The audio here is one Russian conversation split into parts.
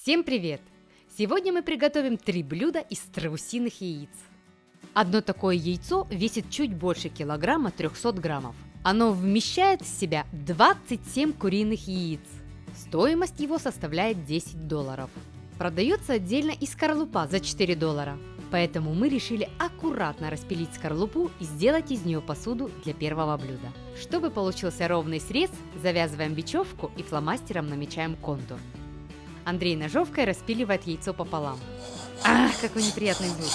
Всем привет! Сегодня мы приготовим 3 блюда из страусиных яиц. Одно такое яйцо весит чуть больше килограмма 300 граммов. Оно вмещает в себя 27 куриных яиц. Стоимость его составляет $10. Продается отдельно и скорлупа за $4. Поэтому мы решили аккуратно распилить скорлупу и сделать из нее посуду для первого блюда. Чтобы получился ровный срез, завязываем бечевку и фломастером намечаем контур. Андрей ножовкой распиливает яйцо пополам. Ах, какой неприятный звук!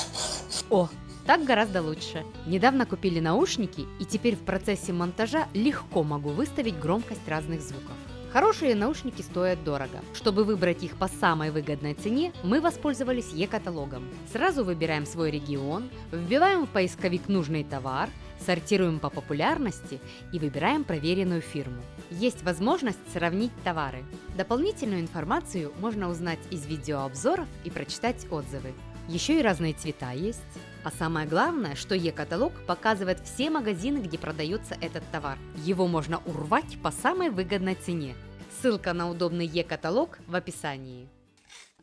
О, так гораздо лучше. Недавно купили наушники, и теперь в процессе монтажа легко могу выставить громкость разных звуков. Хорошие наушники стоят дорого. Чтобы выбрать их по самой выгодной цене, мы воспользовались e-каталогом. Сразу выбираем свой регион, вбиваем в поисковик нужный товар, сортируем по популярности и выбираем проверенную фирму. Есть возможность сравнить товары. Дополнительную информацию можно узнать из видеообзоров и прочитать отзывы. Еще и разные цвета есть. А самое главное, что e-каталог показывает все магазины, где продается этот товар. Его можно урвать по самой выгодной цене. Ссылка на удобный e-каталог в описании.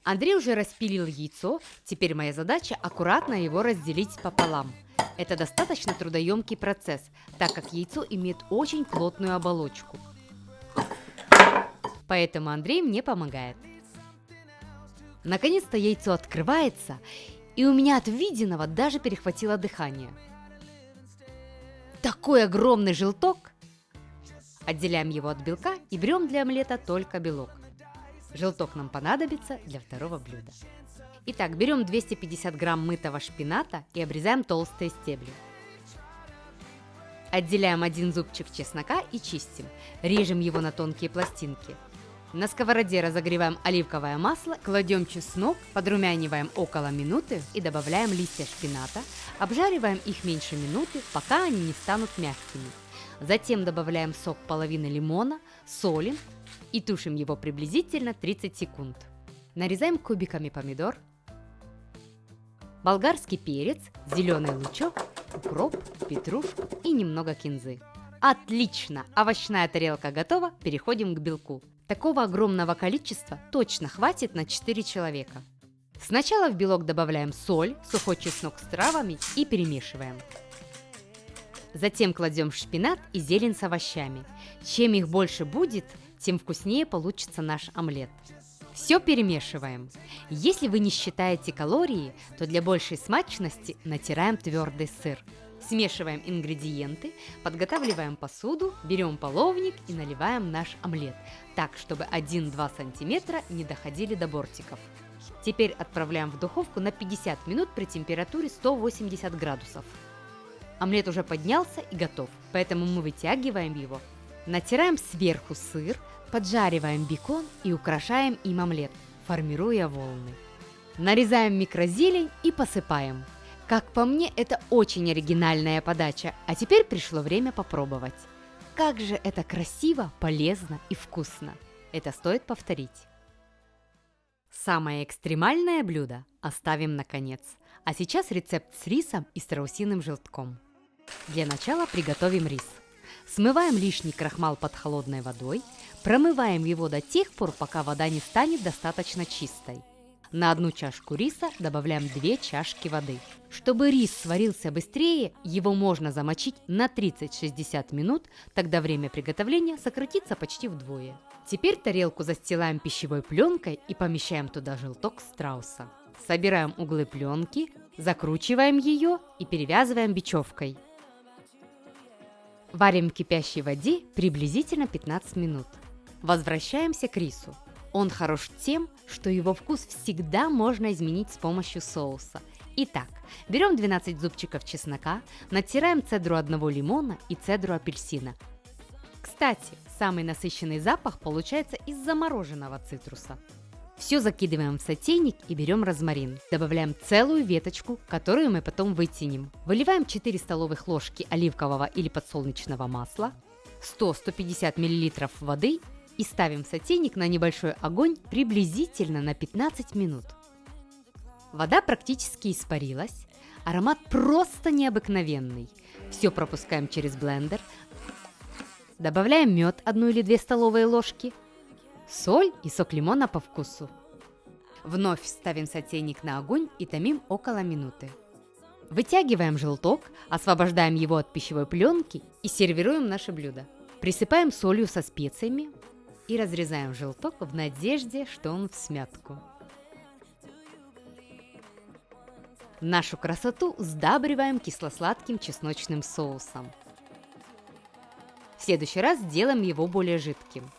Андрей уже распилил яйцо, теперь моя задача аккуратно его разделить пополам. Это достаточно трудоемкий процесс, так как яйцо имеет очень плотную оболочку. Поэтому Андрей мне помогает. Наконец-то яйцо открывается, и у меня от виденного даже перехватило дыхание. Такой огромный желток! Отделяем его от белка и берем для омлета только белок. Желток нам понадобится для второго блюда. Итак, берем 250 грамм мытого шпината и обрезаем толстые стебли. Отделяем один зубчик чеснока и чистим. Режем его на тонкие пластинки. На сковороде разогреваем оливковое масло, кладем чеснок, подрумяниваем около минуты и добавляем листья шпината, обжариваем их меньше минуты, пока они не станут мягкими. Затем добавляем сок половины лимона, солим и тушим его приблизительно 30 секунд. Нарезаем кубиками помидор, болгарский перец, зеленый лучок, укроп, петрушку и немного кинзы. Отлично! Овощная тарелка готова, переходим к белку. Такого огромного количества точно хватит на 4 человека. Сначала в белок добавляем соль, сухой чеснок с травами и перемешиваем. Затем кладем шпинат и зелень с овощами. Чем их больше будет, тем вкуснее получится наш омлет. Все перемешиваем. Если вы не считаете калории, то для большей смачности натираем твердый сыр. Смешиваем ингредиенты, подготавливаем посуду, берем половник и наливаем наш омлет, так, чтобы 1-2 см не доходили до бортиков. Теперь отправляем в духовку на 50 минут при температуре 180 градусов. Омлет уже поднялся и готов, поэтому мы вытягиваем его. Натираем сверху сыр, поджариваем бекон и украшаем им омлет, формируя волны. Нарезаем микрозелень и посыпаем. Как по мне, это очень оригинальная подача, а теперь пришло время попробовать. Как же это красиво, полезно и вкусно! Это стоит повторить. Самое экстремальное блюдо оставим на конец. А сейчас рецепт с рисом и страусиным желтком. Для начала приготовим рис. Смываем лишний крахмал под холодной водой, промываем его до тех пор, пока вода не станет достаточно чистой. На 1 чашку риса добавляем 2 чашки воды. Чтобы рис сварился быстрее, его можно замочить на 30-60 минут, тогда время приготовления сократится почти вдвое. Теперь тарелку застилаем пищевой пленкой и помещаем туда желток страуса. Собираем углы пленки, закручиваем ее и перевязываем бечевкой. Варим в кипящей воде приблизительно 15 минут. Возвращаемся к рису. Он хорош тем, что его вкус всегда можно изменить с помощью соуса. Итак, берем 12 зубчиков чеснока, натираем цедру одного лимона и цедру апельсина. Кстати, самый насыщенный запах получается из замороженного цитруса. Все закидываем в сотейник и берем розмарин. Добавляем целую веточку, которую мы потом вытянем. Выливаем 4 столовых ложки оливкового или подсолнечного масла, 100-150 мл воды и ставим в сотейник на небольшой огонь приблизительно на 15 минут. Вода практически испарилась, аромат просто необыкновенный. Все пропускаем через блендер, добавляем мед 1 или 2 столовые ложки, соль и сок лимона по вкусу. Вновь ставим сотейник на огонь и томим около минуты. Вытягиваем желток, освобождаем его от пищевой пленки и сервируем наше блюдо. Присыпаем солью со специями и разрезаем желток в надежде, что он всмятку. Нашу красоту сдабриваем кисло-сладким чесночным соусом. В следующий раз делаем его более жидким.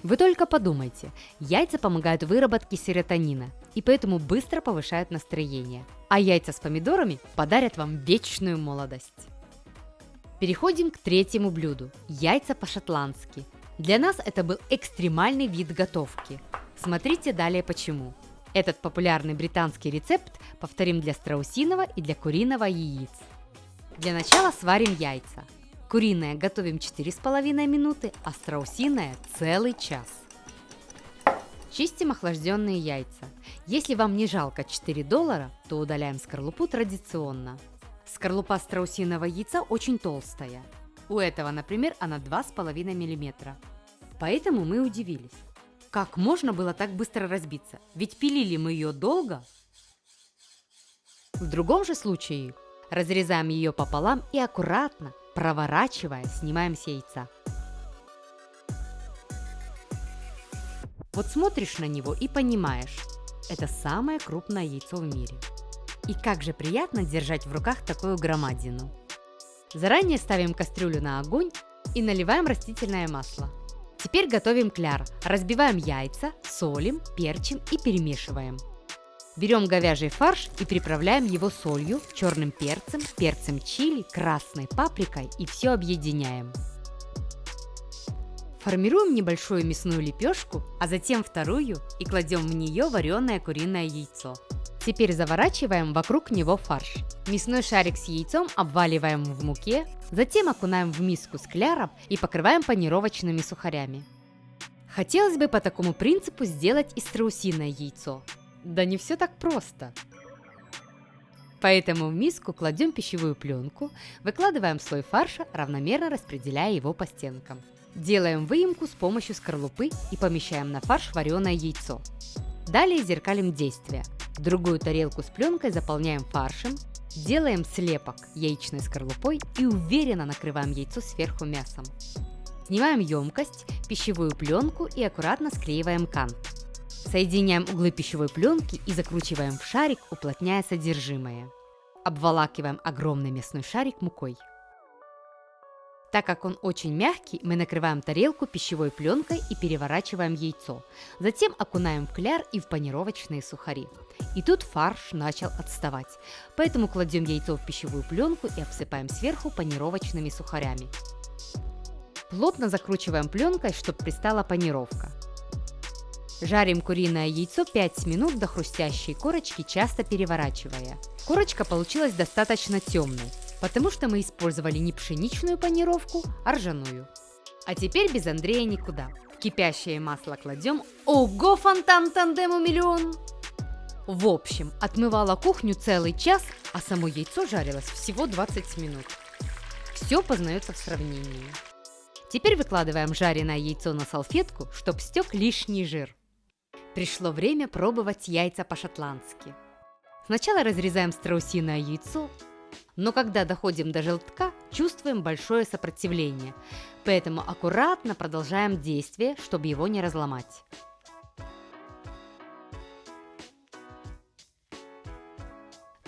Вы только подумайте, яйца помогают в выработке серотонина и поэтому быстро повышают настроение, а яйца с помидорами подарят вам вечную молодость. Переходим к третьему блюду – яйца по-шотландски. Для нас это был экстремальный вид готовки. Смотрите далее почему. Этот популярный британский рецепт повторим для страусиного и для куриного яиц. Для начала сварим яйца. Куриное готовим 4,5 минуты, а страусиное целый час. Чистим охлажденные яйца. Если вам не жалко $4, то удаляем скорлупу традиционно. Скорлупа страусиного яйца очень толстая. У этого, например, она 2,5 мм. Поэтому мы удивились. Как можно было так быстро разбиться? Ведь пилили мы ее долго. В другом же случае разрезаем ее пополам и аккуратно, проворачивая, снимаем с яйца. Вот смотришь на него и понимаешь, это самое крупное яйцо в мире. И как же приятно держать в руках такую громадину. Заранее ставим кастрюлю на огонь и наливаем растительное масло. Теперь готовим кляр. Разбиваем яйца, солим, перчим и перемешиваем. Берем говяжий фарш и приправляем его солью, черным перцем, перцем чили, красной паприкой и все объединяем. Формируем небольшую мясную лепешку, а затем вторую и кладем в нее вареное куриное яйцо. Теперь заворачиваем вокруг него фарш. Мясной шарик с яйцом обваливаем в муке, затем окунаем в миску с кляром и покрываем панировочными сухарями. Хотелось бы по такому принципу сделать и страусиное яйцо. Да не все так просто. Поэтому в миску кладем пищевую пленку, выкладываем слой фарша, равномерно распределяя его по стенкам. Делаем выемку с помощью скорлупы и помещаем на фарш вареное яйцо. Далее зеркалим действие. Другую тарелку с пленкой заполняем фаршем, делаем слепок яичной скорлупой и уверенно накрываем яйцо сверху мясом. Снимаем емкость, пищевую пленку и аккуратно склеиваем кант. Соединяем углы пищевой пленки и закручиваем в шарик, уплотняя содержимое. Обволакиваем огромный мясной шарик мукой. Так как он очень мягкий, мы накрываем тарелку пищевой пленкой и переворачиваем яйцо. Затем окунаем в кляр и в панировочные сухари. И тут фарш начал отставать, поэтому кладем яйцо в пищевую пленку и обсыпаем сверху панировочными сухарями. Плотно закручиваем пленкой, чтобы пристала панировка. Жарим куриное яйцо 5 минут до хрустящей корочки, часто переворачивая. Корочка получилась достаточно темной, потому что мы использовали не пшеничную панировку, а ржаную. А теперь без Андрея никуда. В кипящее масло кладем... Ого, фонтан тандему миллион! В общем, отмывала кухню целый час, а само яйцо жарилось всего 20 минут. Все познается в сравнении. Теперь выкладываем жареное яйцо на салфетку, чтобы стек лишний жир. Пришло время пробовать яйца по-шотландски. Сначала разрезаем страусиное яйцо, но когда доходим до желтка, чувствуем большое сопротивление, поэтому аккуратно продолжаем действие, чтобы его не разломать.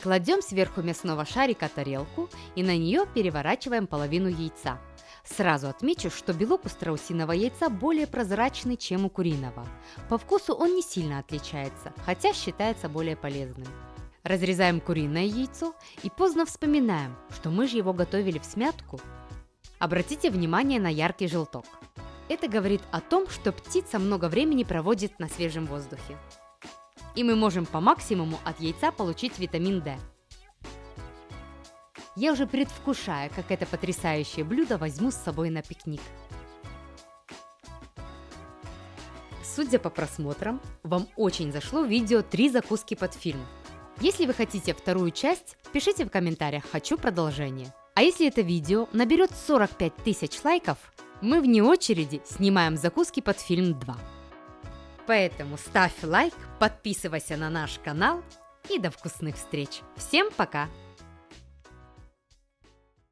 Кладем сверху мясного шарика тарелку и на нее переворачиваем половину яйца. Сразу отмечу, что белок у страусиного яйца более прозрачный, чем у куриного. По вкусу он не сильно отличается, хотя считается более полезным. Разрезаем куриное яйцо и поздно вспоминаем, что мы же его готовили всмятку. Обратите внимание на яркий желток. Это говорит о том, что птица много времени проводит на свежем воздухе. И мы можем по максимуму от яйца получить витамин D. Я уже предвкушаю, как это потрясающее блюдо возьму с собой на пикник. Судя по просмотрам, вам очень зашло видео «3 закуски под фильм». Если вы хотите вторую часть, пишите в комментариях «Хочу продолжение». А если это видео наберет 45 000 лайков, мы вне очереди снимаем закуски под фильм 2. Поэтому ставь лайк, подписывайся на наш канал и до вкусных встреч. Всем пока!